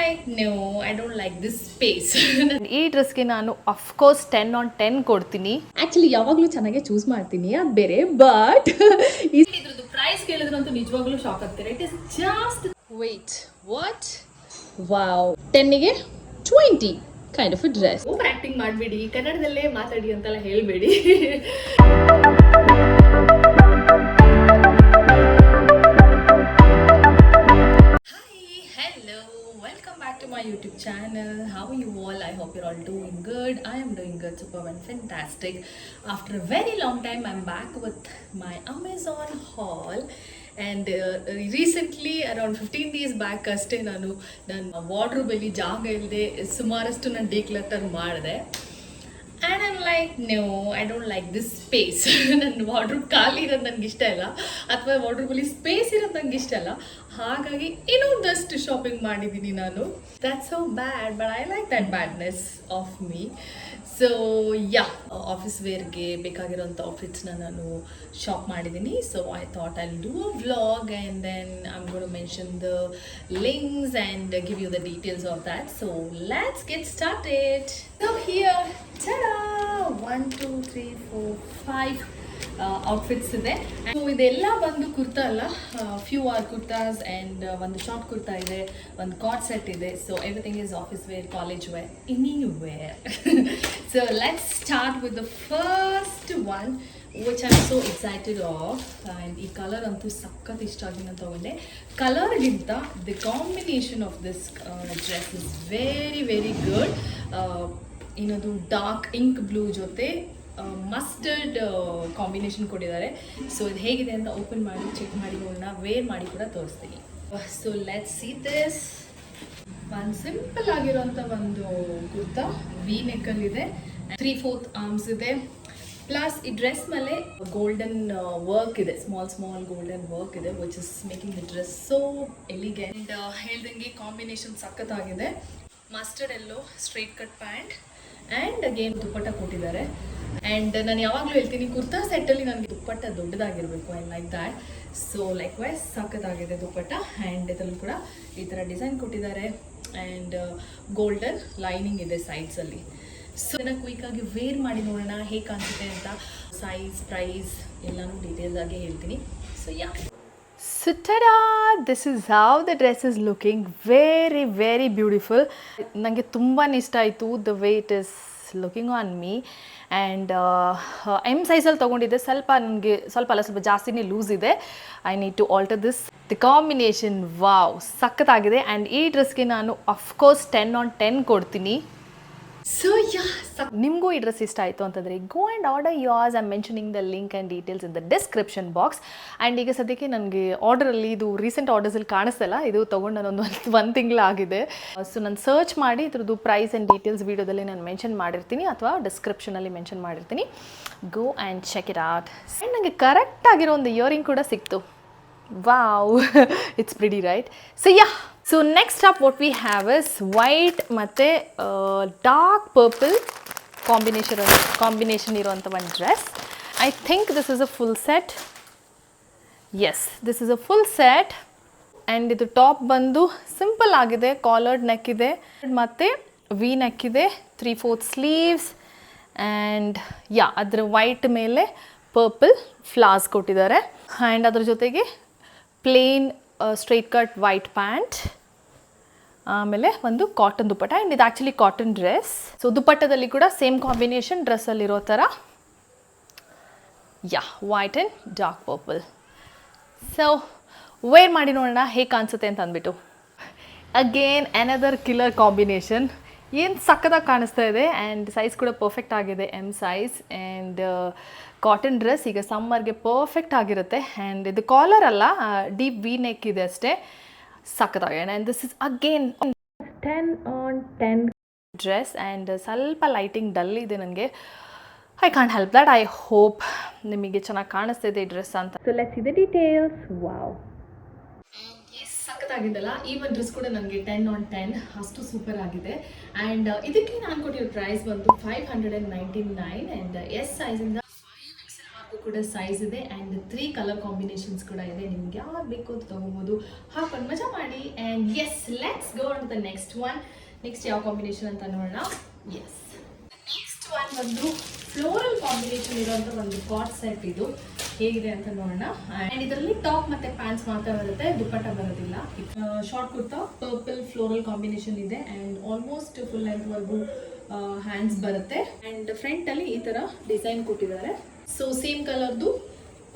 like, no, I don't like this space. ಈ ಡ್ರೆಸ್ಗೆ ನಾನು ಅಫ್ಕೋರ್ಸ್ 10 on 10 ಕೊಡ್ತೀನಿ. ಆ್ಯಕ್ಚುಲಿ ಯಾವಾಗಲೂ ಚೆನ್ನಾಗೆ ಚೂಸ್ ಮಾಡ್ತೀನಿ, ಅದು ಬೇರೆ. ಬಟ್ ಇದ್ರದ್ದು ಪ್ರೈಸ್ ಕೇಳಿದ್ರಂತೂ ನಿಜವಾಗ್ಲೂ ಶಾಕ್ ಆಗ್ತಾರೆ. It is just wait what wow 10ಗೆ 20 kind of a dress. Over acting ಮಾಡಬೇಡಿ, ಕನ್ನಡದಲ್ಲೇ ಮಾತಾಡಿ ಅಂತೆಲ್ಲ ಹೇಳಬೇಡಿ. My YouTube channel. How are you all? I hope you're all doing good. I am doing good, superb and fantastic. After a very long time I'm back with my Amazon haul, and recently around 15 days back ಅಷ್ಟೇ ನಾನು ನನ್ನ wardrobe ಅಲ್ಲಿ ಜಾಗ ಇಲ್ಲದೆ ಸುಮಾರಷ್ಟು ನಾನು declutter ಮಾಡಿದೆ. And I'm like, no, I don't like this space. ನನ್ನ ವಾರ್ಡ್ರೋಬ್ ಖಾಲಿ ಇರೋದು ನನಗೆ ಇಷ್ಟ ಇಲ್ಲ, ಅಥವಾ ವಾರ್ಡ್ರೋಬಲ್ಲಿ ಸ್ಪೇಸ್ ಇರೋದು ನನಗೆ ಇಷ್ಟ ಇಲ್ಲ. ಹಾಗಾಗಿ ಇನ್ನೊಂದಷ್ಟು ಶಾಪಿಂಗ್ ಮಾಡಿದ್ದೀನಿ ನಾನು. That's so bad, but I like that badness of me. So yeah, office ವೇರ್ಗೆ ಬೇಕಾಗಿರೋಂಥ ಔಟ್ಫಿಟ್ಸ್ನ ನಾನು ಶಾಪ್ ಮಾಡಿದ್ದೀನಿ. So I thought I do a vlog and then I am going to mention the links and give you the details of that. So let's get started. So here tada 1 2 3 4 5 outfits ಇದೆ. So ಇದೆಲ್ಲ ಬಂದು ಕುರ್ತಾ ಅಲ್ಲ, few are kurtas and ಒಂದು short kurta ಇದೆ, ಒಂದು cord set ಇದೆ. So everything is office wear, college wear, anywhere. So let's start with the first one which I am so excited of. And ಈ colour ಅಂತೂ ಸಖತ್ ಇಷ್ಟ ಆಗಿ ನಾನು ತೊಗೊಂಡೆ. ಕಲರ್ಗಿಂತ the combination of this dress is very very good. ಏನದು dark ink blue ಜೊತೆ ಮಸ್ಟರ್ಡ್ ಕಾಂಬಿನೇಷನ್ ಕೊಟ್ಟಿದ್ದಾರೆ. ಸೊ ಇದು ಹೇಗಿದೆ ಅಂತ ಓಪನ್ ಮಾಡಿ ಚೆಕ್ ಮಾಡಿ ನೋಡೋಣ, ವೇರ್ ಮಾಡಿ ಕೂಡ ತೋರಿಸ್ತೀನಿ. So let's see this. ಒಂದು ಸಿಂಪಲ್ ಆಗಿರೋಂಥ ಒಂದು ಕುರ್ತಾ, ವಿ ನೆಕ್ಕಲ್ಲಿದೆ, 3/4 ಆರ್ಮ್ಸ್ ಇದೆ. ಪ್ಲಸ್ ಈ ಡ್ರೆಸ್ ಮೇಲೆ ಗೋಲ್ಡನ್ ವರ್ಕ್ ಇದೆ, ಸ್ಮಾಲ್ ಗೋಲ್ಡನ್ ವರ್ಕ್ ಇದೆ, which is making the dress so elegant. ಹೇಳ್ದಂಗೆ ಕಾಂಬಿನೇಷನ್ ಸಖತ್ತಾಗಿದೆ. Mustard yellow straight cut pant and again dupatta ಕೊಟ್ಟಿದ್ದಾರೆ. ಆ್ಯಂಡ್ ನಾನು ಯಾವಾಗಲೂ ಹೇಳ್ತೀನಿ, ಕುರ್ತಾ ಸೆಟ್ಟಲ್ಲಿ ನನಗೆ ದುಪ್ಪಟ್ಟ ದೊಡ್ಡದಾಗಿರಬೇಕು, I like that. So likewise ಸಖತ್ತಾಗಿದೆ ದುಪ್ಪಟ್ಟ. ಆ್ಯಂಡ್ ಇದರಲ್ಲಿ ಕೂಡ ಈ ಥರ ಡಿಸೈನ್ ಕೊಟ್ಟಿದ್ದಾರೆ ಆ್ಯಂಡ್ ಗೋಲ್ಡನ್ ಲೈನಿಂಗ್ ಇದೆ ಸೈಡ್ಸಲ್ಲಿ. ಸೊ ಇದನ್ನು ಕ್ವಿಕ್ಕಾಗಿ ವೇರ್ ಮಾಡಿ ನೋಡೋಣ ಹೇಗೆ ಕಾಣಿಸುತ್ತೆ ಅಂತ. ಸೈಜ್, ಪ್ರೈಸ್ ಎಲ್ಲನೂ ಡೀಟೇಲ್ಸ್ ಆಗಿ ಹೇಳ್ತೀನಿ. So yeah, So tada! This is how the dress is looking. Very very beautiful. ನನಗೆ ತುಂಬಾ ಇಷ್ಟ ಆಯಿತು the way it is looking on me. And M ಸೈಜಲ್ಲಿ ತೊಗೊಂಡಿದ್ದೆ. ನನಗೆ ಸ್ವಲ್ಪ ಜಾಸ್ತಿನೇ ಲೂಸ್ ಇದೆ. I need to alter this. The combination wow ಸಖತ್ತಾಗಿದೆ. ಆ್ಯಂಡ್ ಈ ಡ್ರೆಸ್ಗೆ ನಾನು ಅಫ್ಕೋರ್ಸ್ 10 on 10 ಕೊಡ್ತೀನಿ. ಸೊ ಯಾ, ನಿಮಗೂ ಈ ಡ್ರೆಸ್ ಇಷ್ಟ ಆಯಿತು ಅಂತಂದರೆ go and order yours. I am mentioning the link and details in the description box. And ಈಗ ಸದ್ಯಕ್ಕೆ ನನಗೆ ಆರ್ಡರಲ್ಲಿ ಇದು ರೀಸೆಂಟ್ ಆರ್ಡರ್ಸಲ್ಲಿ ಕಾಣಿಸ್ತಲ್ಲ, ಇದು ತೊಗೊಂಡು ನಾನೊಂದು 1 ತಿಂಗಳಾಗಿದೆ. ಸೊ ನಾನು ಸರ್ಚ್ ಮಾಡಿ ಇದ್ರದ್ದು ಪ್ರೈಸ್ ಆ್ಯಂಡ್ ಡೀಟೇಲ್ಸ್ ವೀಡಿಯೋದಲ್ಲಿ ನಾನು ಮೆನ್ಷನ್ ಮಾಡಿರ್ತೀನಿ ಅಥವಾ ಡಿಸ್ಕ್ರಿಪ್ಷನಲ್ಲಿ ಮೆನ್ಷನ್ ಮಾಡಿರ್ತೀನಿ. Go and check it out. And ನನಗೆ ಕರೆಕ್ಟ್ ಆಗಿರೋ ಒಂದು ಇಯರಿಂಗ್ ಕೂಡ ಸಿಕ್ತು. Wow, it's pretty right? So yeah, so next up what we have is white ಮತ್ತು ಡಾರ್ಕ್ ಪರ್ಪಲ್ ಕಾಂಬಿನೇಷನ್ ಇರುವಂಥ ಒಂದು dress. I think this is a full set. Yes, this is a full set. And ಇದು top ಬಂದು simple ಆಗಿದೆ, collared neck ಇದೆ ಮತ್ತು V neck ಇದೆ, 3/4 sleeves. And yeah, ಅದರ ವೈಟ್ ಮೇಲೆ ಪರ್ಪಲ್ ಫ್ಲಾಸ್ ಕೊಟ್ಟಿದ್ದಾರೆ. ಆ್ಯಂಡ್ ಅದ್ರ ಜೊತೆಗೆ plain straight cut white pant, ಆಮೇಲೆ ಒಂದು ಕಾಟನ್ ದುಪ್ಪಟ್ಟ. ಆ್ಯಂಡ್ ಇದು ಆ್ಯಕ್ಚುಲಿ ಕಾಟನ್ ಡ್ರೆಸ್. ಸೊ ದುಪ್ಪಟ್ಟದಲ್ಲಿ ಕೂಡ ಸೇಮ್ ಕಾಂಬಿನೇಷನ್ ಡ್ರೆಸ್ಸಲ್ಲಿರೋ ಥರ, yeah, white and dark purple. So wear ಮಾಡಿ ನೋಡೋಣ ಹೇಗೆ ಕಾಣಿಸುತ್ತೆ ಅಂತ ಅಂದ್ಬಿಟ್ಟು. Again another killer combination. ಏನು ಸಕ್ಕತ್ತಾಗಿ ಕಾಣಿಸ್ತಾ ಇದೆ. ಆ್ಯಂಡ್ ಸೈಜ್ ಕೂಡ ಪರ್ಫೆಕ್ಟ್ ಆಗಿದೆ, M size. And cotton dress ಈಗ ಸಮ್ಮರ್ಗೆ ಪರ್ಫೆಕ್ಟ್ ಆಗಿರುತ್ತೆ. ಆ್ಯಂಡ್ ಇದು ಕಾಲರ್ ಅಲ್ಲ, ಡೀಪ್ ವಿ ನೆಕ್ ಇದೆ ಅಷ್ಟೇ, ಸಕ್ಕತ್ತಾಗಿದೆ. And this is again 10 on 10 dress. And ಸ್ವಲ್ಪ ಲೈಟಿಂಗ್ ಡಲ್ ಇದೆ ನನಗೆ, I can't help that. I hope ನಿಮಗೆ ಚೆನ್ನಾಗಿ ಕಾಣಿಸ್ತಾ ಇದೆ ಈ ಡ್ರೆಸ್ ಅಂತ. So let's C the details. Wow, ಸಖತ್ತಾಗಿದ್ದಲ್ಲ. ಈ ಒಂದು ಡ್ರೆಸ್ ಕೂಡ ನನಗೆ 10 on 10 ಅಷ್ಟು ಸೂಪರ್ ಆಗಿದೆ. ಆ್ಯಂಡ್ ಇದಕ್ಕೆ ನಾನು ಕೊಟ್ಟಿರೋ ಪ್ರೈಸ್ ಬಂದು 599. ಆ್ಯಂಡ್ ಎಸ್ ಸೈಜಿಂದ 5XL ಕೂಡ ಸೈಜ್ ಇದೆ ಆ್ಯಂಡ್ 3 ಕಲರ್ ಕಾಂಬಿನೇಷನ್ಸ್ ಕೂಡ ಇದೆ. ನಿಮ್ಗೆ ಯಾವ್ದು ಬೇಕು ಅಂತ ತೊಗೋಬೋದು, ಹಾಕೊಂಡು ಮಜಾ ಮಾಡಿ. And yes, let's go on the next one. Next ಯಾವ ಕಾಂಬಿನೇಷನ್ ಅಂತ ನೋಡೋಣ. ಎಸ್, ನೆಕ್ಸ್ಟ್ ಒನ್ ಬಂದು ಫ್ಲೋರಲ್ ಕಾಂಬಿನೇಷನ್ ಇರೋಂಥ ಒಂದು ಕಾಟ್ ಸೆಟ್. ಇದು ಹೇಗಿದೆ ಅಂತ ನೋಡೋಣ. ಆ್ಯಂಡ್ ಇದರಲ್ಲಿ ಟಾಪ್ ಮತ್ತೆ ಪ್ಯಾಂಟ್ಸ್ ಮಾತ್ರ ಬರುತ್ತೆ, ದುಪ್ಪಟ್ಟ ಬರೋದಿಲ್ಲ. Short kurta purple floral combination ಇದೆ ಆ್ಯಂಡ್ ಆಲ್ಮೋಸ್ಟ್ ಫುಲ್ ಲೆಂತ್ ವರ್ಗು ಹ್ಯಾಂಡ್ಸ್ ಬರುತ್ತೆ. ಆ್ಯಂಡ್ ಫ್ರಂಟ್ ಅಲ್ಲಿ ಈ ತರ ಡಿಸೈನ್ ಕೊಟ್ಟಿದ್ದಾರೆ. ಸೊ ಸೇಮ್ ಕಲರ್ದು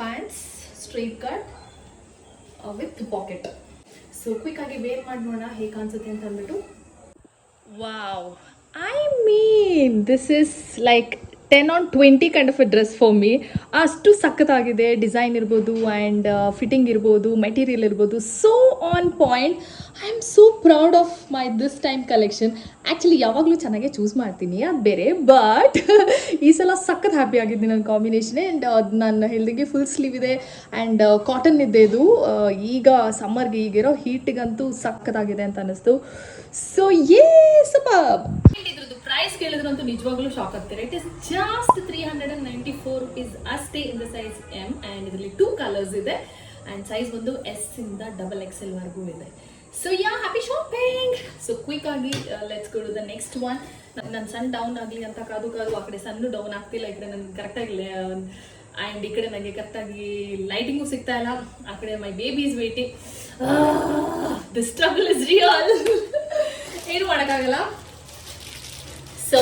pants, straight cut with packet. So quick ಆಗಿ ವೇರ್ ಮಾಡಿ ನೋಡೋಣ ಹೇಗೆ ಕಾಣಿಸುತ್ತೆ ಅಂತ ಅಂದ್ಬಿಟ್ಟು. Wow, I mean, this is like 10 on 20 kind of a dress for me. ಅಷ್ಟು ಸಖತ್ತಾಗಿದೆ. ಡಿಸೈನ್ ಇರ್ಬೋದು ಆ್ಯಂಡ್ ಫಿಟ್ಟಿಂಗ್ ಇರ್ಬೋದು, ಮೆಟೀರಿಯಲ್ ಇರ್ಬೋದು, so on point. I am so proud of my this time collection. Actually ಯಾವಾಗಲೂ ಚೆನ್ನಾಗೇ ಚೂಸ್ ಮಾಡ್ತೀನಿ, ಅದು ಬೇರೆ. ಬಟ್ ಈ ಸಲ ಸಖತ್ ಹ್ಯಾಪಿ ಆಗಿದ್ದೀನಿ ನನ್ನ ಕಾಂಬಿನೇಷನ್. ಆ್ಯಂಡ್ ನಾನು ಹೇಳ್ದಂಗೆ ಫುಲ್ ಸ್ಲೀವ್ ಇದೆ ಆ್ಯಂಡ್ ಕಾಟನ್ ಇದೆ. ಇದು ಈಗ ಸಮ್ಮರ್ಗೆ ಈಗಿರೋ ಹೀಟಿಗಂತೂ ಸಖತ್ತಾಗಿದೆ ಅಂತ ಅನ್ನಿಸ್ತು. ಸೊ ಇದ್ರದ್ದು ಪ್ರೈಸ್ ಕೇಳಿದ್ರಂತೂ ನಿಜವಾಗ್ಲೂ ಶಾಕ್ ಆಗ್ತಾರೆ. ಇಟ್ ಇಸ್ ಜಸ್ಟ್ 394 rupees ಅಷ್ಟೇ in the size M. And ಇದರಲ್ಲಿ 2 ಕಲರ್ಸ್ ಇದೆ ಆ್ಯಂಡ್ ಸೈಜ್ ಬಂದು S ಇಂದ XXL ವರೆಗೂ ಇದೆ. So yeah, happy shopping. So quick ಆಗಿ let's go to the next one. ನನ್ನ ಸನ್ ಡೌನ್ ಆಗಲಿ ಅಂತ ಕಾದು ಆ ಕಡೆ ಸಣ್ಣ ಡೌನ್ ಆಗ್ತಿಲ್ಲ. ಈ ಕಡೆ ನನಗೆ ಕರೆಕ್ಟಾಗಿ ಆ್ಯಂಡ್ ಈ ಕಡೆ ನನಗೆ ಕರೆಕ್ಟಾಗಿ ಲೈಟಿಂಗು ಸಿಗ್ತಾ ಇಲ್ಲ. ಆ ಕಡೆ my baby is waiting. The struggle is real. ಏನು ಮಾಡೋಕ್ಕಾಗಲ್ಲ. ಸೊ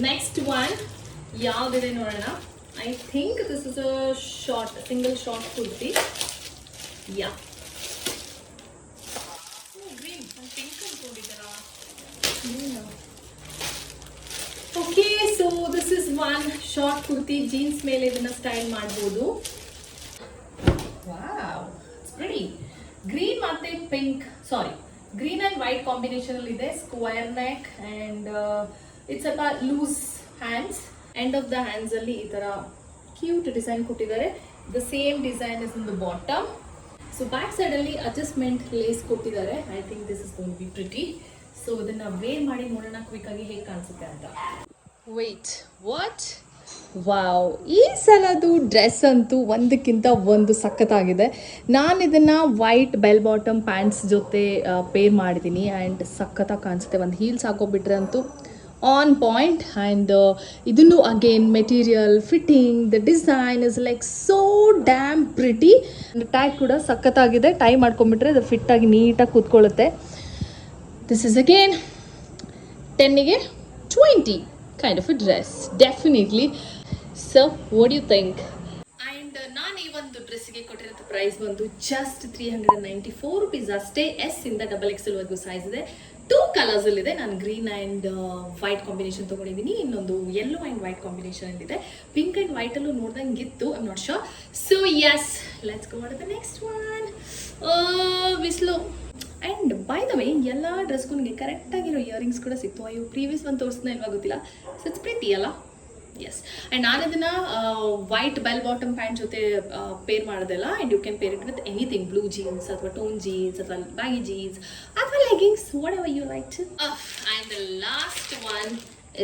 ನೆಕ್ಸ್ಟ್ ಒನ್ ಯಾವುದಿದೆ ನೋಡೋಣ. I think this is a short, single short kurti. Yeah, green, pink ಅನ್ಕೊಂಡಿದ್ದಾರಾ? Okay, so this is one short kurti. Jeans ಮೇಲೆ ಇದನ್ನ ಸ್ಟೈಲ್ ಮಾಡ್ಬೋದು. Wow, it's pretty. ಗ್ರೀನ್ ಮತ್ತೆ pink, sorry, green and white combination ಅಲ್ಲಿ ಇದೆ. Square neck and it's a loose hands. End of the hands ಅಲ್ಲಿ ಈ ತರ ಕ್ಯೂಟ್ ಡಿಸೈನ್ ಕೊಟ್ಟಿದ್ದಾರೆ. The same design is in the bottom. So back side ಅಲ್ಲಿ adjustment lace ಕೊಟ್ಟಿದ್ದಾರೆ. I think this is going B pretty. So ಇದನ್ನ wear ಮಾಡಿ ನೋಡೋಣ quick ಆಗಿ ಹೇಗೆ ಕಾಣಿಸುತ್ತೆ ಅಂತ. Wait, what? ವಾವ್, ಈ ಸಲದು ಡ್ರೆಸ್ ಅಂತೂ ಒಂದಕ್ಕಿಂತ ಒಂದು ಸಖತ್ತಾಗಿದೆ. ನಾನು ಇದನ್ನು ವೈಟ್ ಬೆಲ್ ಬಾಟಮ್ ಪ್ಯಾಂಟ್ಸ್ ಜೊತೆ ಪೇರ್ ಮಾಡಿದ್ದೀನಿ ಆ್ಯಂಡ್ ಸಖತ್ತಾಗಿ ಕಾಣಿಸುತ್ತೆ. ಒಂದು ಹೀಲ್ಸ್ ಹಾಕೋಬಿಟ್ರೆ ಅಂತೂ ಆನ್ ಪಾಯಿಂಟ್. ಆ್ಯಂಡ್ ಇದನ್ನು again material, fitting, the design is like so damn pretty. Tag ಕೂಡ ಸಖತ್ತಾಗಿದೆ. ಟೈ ಮಾಡ್ಕೊಂಬಿಟ್ರೆ ಅದು ಫಿಟ್ಟಾಗಿ ನೀಟಾಗಿ ಕೂತ್ಕೊಳ್ಳುತ್ತೆ. ದಿಸ್ ಇಸ್ ಅಗೇನ್ 10ಗೆ 20 kind of a dress, definitely. So what do you think? And ನಾನು ಈ ಒಂದು ಡ್ರೆಸ್ಗೆ ಕೊಟ್ಟಿರೋ ಪ್ರೈಸ್ ಬಂದು ಜಸ್ಟ್ 394 rupees ಅಷ್ಟೇ. S ಇಂದ XXL ವರೆಗೂ ಸೈಜ್ ಇದೆ. 2 ಕಲರ್ಸ್ ಅಲ್ಲಿ ಇದೆ. ನಾನು ಗ್ರೀನ್ ಆ್ಯಂಡ್ ವೈಟ್ ಕಾಂಬಿನೇಷನ್ ತೊಗೊಂಡಿದ್ದೀನಿ. ಇನ್ನೊಂದು ಯೆಲ್ಲೋ ಆ್ಯಂಡ್ ವೈಟ್ ಕಾಂಬಿನೇಷನ್ ಇದೆ. ಪಿಂಕ್ ಆ್ಯಂಡ್ ವೈಟ್ ಅಲ್ಲೂ ನೋಡ್ದಂಗೆ ಇತ್ತು. I am not sure. So yes, let's go to the next one. ಬಿಸ್ಲು. ಆ್ಯಂಡ್ ಬೈ ದ ವೇ, ಎಲ್ಲ ಡ್ರೆಸ್ಗೂ ನನಗೆ ಕರೆಕ್ಟಾಗಿರೋ ಇಯರಿಂಗ್ಸ್ ಕೂಡ ಸಿಕ್ತು. ಅಯ್ಯೋ, ಪ್ರೀವಿಯಸ್ ಒಂದು ತೋರಿಸ್ತಾ ಇಲ್ವಾ ಗೊತ್ತಿಲ್ಲ. ಸೊ ಇಟ್ಸ್ ಪ್ರಿಟಿ ಅಲ್ಲ? ಎಸ್. ಆ್ಯಂಡ್ ನಾನು ಇದನ್ನು ವೈಟ್ ಬೆಲ್ ಬಾಟಮ್ ಪ್ಯಾಂಟ್ ಜೊತೆ ಪೇರ್ ಮಾಡೋದಲ್ಲ. And you can pair it with anything, blue jeans ಅಥವಾ ಟೋನ್ ಜೀನ್ಸ್ ಅಥವಾ ಬ್ಯಾಗಿ ಜೀನ್ಸ್ ಅಥವಾ leggings, whatever you like to. And the last one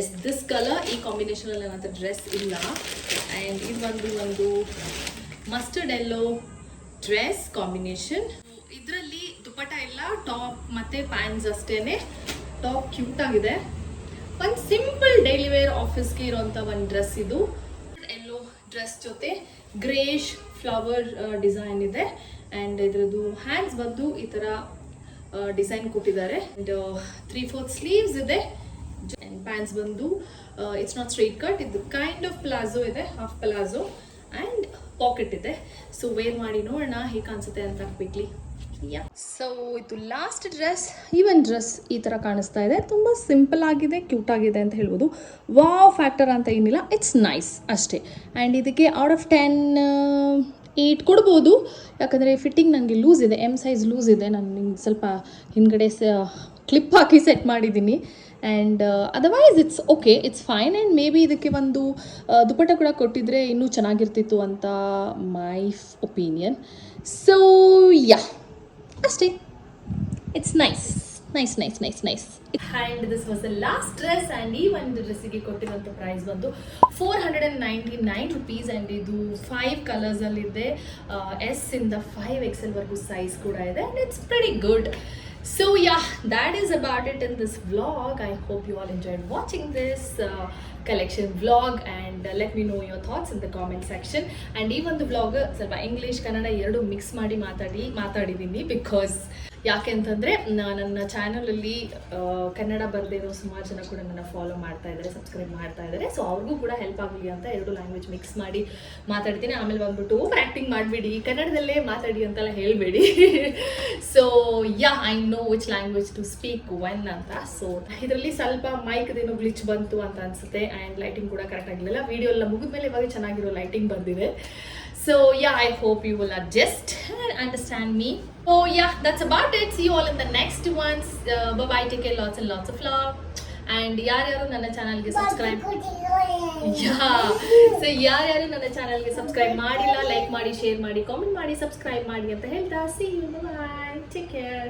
is this colour. ಈ ಕಾಂಬಿನೇಷನಲ್ಲಿ ನನ್ನ ಹತ್ರ dress ಇಲ್ಲ. ಆ್ಯಂಡ್ ಇದು ಒಂದು ಮಸ್ಟರ್ಡ್ ಎಲ್ಲೋ ಡ್ರೆಸ್ ಕಾಂಬಿನೇಷನ್. ಇದರಲ್ಲಿ ದುಪ್ಪಟ್ಟ ಇಲ್ಲ, ಟಾಪ್ ಮತ್ತು ಪ್ಯಾಂಟ್ಸ್ ಅಷ್ಟೇ. ಟಾಪ್ ಕ್ಯೂಟ್ ಆಗಿದೆ. ಒಂದು ಸಿಂಪಲ್ ಡೈಲಿ ವೇರ್ ಆಫೀಸ್ಗೆ ಇರೋಂಥ ಒಂದು ಡ್ರೆಸ್ ಇದು. ಎಲ್ಲೋ ಡ್ರೆಸ್ ಜೊತೆ ಗ್ರೇಷ್ ಫ್ಲವರ್ ಡಿಸೈನ್ ಇದೆ. ಆ್ಯಂಡ್ ಇದರದ್ದು ಹ್ಯಾಂಡ್ಸ್ ಬಂದು ಈ ಥರ ಡಿಸೈನ್ ಕೊಟ್ಟಿದ್ದಾರೆ. ಆ್ಯಂಡ್ 3/4 ಸ್ಲೀವ್ಸ್ ಇದೆ. ಆ್ಯಂಡ್ ಪ್ಯಾಂಟ್ಸ್ ಬಂದು ಇಟ್ಸ್ ನಾಟ್ ಸ್ಟ್ರೈಟ್ ಕಟ್, ಇದು ಕೈಂಡ್ ಆಫ್ ಪ್ಲಾಜೋ ಇದೆ, ಹಾಫ್ ಪ್ಲಾಜೋ. ಆ್ಯಂಡ್ ಪಾಕೆಟ್ ಇದೆ. ಸೊ ವೇರ್ ಮಾಡಿ ನೋಡೋಣ ಹೇಗೆ ಕಾಣಿಸುತ್ತೆ ಅಂತ ಕ್ವಿಕ್ಲಿ. ಸೊ ಇದು ಲಾಸ್ಟ್ ಡ್ರೆಸ್. ಈ ಒಂದು ಡ್ರೆಸ್ ಈ ಥರ ಕಾಣಿಸ್ತಾ ಇದೆ. ತುಂಬ ಸಿಂಪಲ್ ಆಗಿದೆ, ಕ್ಯೂಟ್ ಆಗಿದೆ ಅಂತ ಹೇಳ್ಬೋದು. ವಾವ್ ಫ್ಯಾಕ್ಟರ್ ಅಂತ ಏನಿಲ್ಲ, ಇಟ್ಸ್ ನೈಸ್ ಅಷ್ಟೇ. ಆ್ಯಂಡ್ ಇದಕ್ಕೆ ಔಟ್ ಆಫ್ 10 8 ಕೊಡ್ಬೋದು. ಯಾಕಂದರೆ ಫಿಟ್ಟಿಂಗ್ ನನಗೆ ಲೂಸ್ ಇದೆ, ಎಮ್ ಸೈಜ್ ಲೂಸ್ ಇದೆ. ನಾನು ನಿಮ್ಗೆ ಸ್ವಲ್ಪ ಹಿಂದ್ಗಡೆ ಕ್ಲಿಪ್ ಹಾಕಿ ಸೆಟ್ ಮಾಡಿದ್ದೀನಿ. And otherwise it's okay, it's fine. And may be ಇದಕ್ಕೆ ಒಂದು ದುಪ್ಪಟ್ಟ ಕೂಡ ಕೊಟ್ಟಿದ್ರೆ ಇನ್ನೂ ಚೆನ್ನಾಗಿರ್ತಿತ್ತು ಅಂತ ಮೈ ಒಪಿನಿಯನ್. ಸೊ ಯಾ, ಅಷ್ಟೇ. It's nice. Nice nice nice nice. And this was the last dress. And ಈ ಒಂದು ಡ್ರೆಸ್ಸಿಗೆ ಕೊಟ್ಟಿರೋಂಥ ಪ್ರೈಸ್ ಬಂದು 499 ರುಪೀಸ್. ಆ್ಯಂಡ್ ಇದು 5 ಕಲರ್ಸಲ್ಲಿದೆ. ಎಸ್ ಇಂದ 5XL ವರೆಗೂ ಸೈಜ್ ಕೂಡ ಇದೆ. And it's very good. So yeah, that is about it in this vlog. I hope you all enjoyed watching this collection vlog, and let me know your thoughts in the comment section. And even the vlog ಸ್ವಲ್ಪ English Kannada ಎರಡು mix ಮಾಡಿ ಮಾತಾಡಿದ್ದೀನಿ because ಯಾಕೆ ಅಂತಂದರೆ ನನ್ನ ಚಾನಲಲ್ಲಿ ಕನ್ನಡ ಬರದೇ ಇರೋ ಸುಮಾರು ಜನ ಕೂಡ ನನ್ನ ಫಾಲೋ ಮಾಡ್ತಾ ಇದ್ದಾರೆ, ಸಬ್ಸ್ಕ್ರೈಬ್ ಮಾಡ್ತಾ ಇದ್ದಾರೆ. ಸೊ ಅವ್ರಿಗೂ ಕೂಡ ಹೆಲ್ಪ್ ಆಗಲಿ ಅಂತ ಎರಡು ಲ್ಯಾಂಗ್ವೇಜ್ ಮಿಕ್ಸ್ ಮಾಡಿ ಮಾತಾಡ್ತೀನಿ. ಆಮೇಲೆ ಬಂದ್ಬಿಟ್ಟು ಓವರ್ ಆ್ಯಕ್ಟಿಂಗ್ ಮಾಡಿಬಿಡಿ, ಕನ್ನಡದಲ್ಲೇ ಮಾತಾಡಿ ಅಂತೆಲ್ಲ ಹೇಳಬೇಡಿ. So yeah, I know which language to speak when ಅಂತ. ಸೊ ಇದರಲ್ಲಿ ಸ್ವಲ್ಪ ಮೈಕ್ದೇನೋ ಗ್ಲಿಚ್ ಬಂತು ಅಂತ ಅನಿಸುತ್ತೆ. ಆ್ಯಂಡ್ ಲೈಟಿಂಗ್ ಕೂಡ ಕರೆಕ್ಟ್ ಆಗಿರಲಿಲ್ಲ. ವಿಡಿಯೋ ಎಲ್ಲ ಮುಗಿದ್ಮೇಲೆ ಇವಾಗ ಚೆನ್ನಾಗಿರೋ ಲೈಟಿಂಗ್ ಬಂದಿದೆ. So yeah, I hope you will adjust and understand me. So yeah, that's about it. See you all in the next ones. Bye bye. Take care. Lots and lots of love. And ಯಾರ್ಯಾರು ನನ್ನ ಚಾನಲ್ಗೆ subscribe ಯಾರ್ಯಾರು ನನ್ನ ಚಾನಲ್ಗೆ subscribe ಮಾಡಿಲ್ಲ, like ಮಾಡಿ, share ಮಾಡಿ, comment ಮಾಡಿ, ಸಬ್ಸ್ಕ್ರೈಬ್ ಮಾಡಿ ಅಂತ ಹೇಳ್ತಾ see you. Bye. Take care.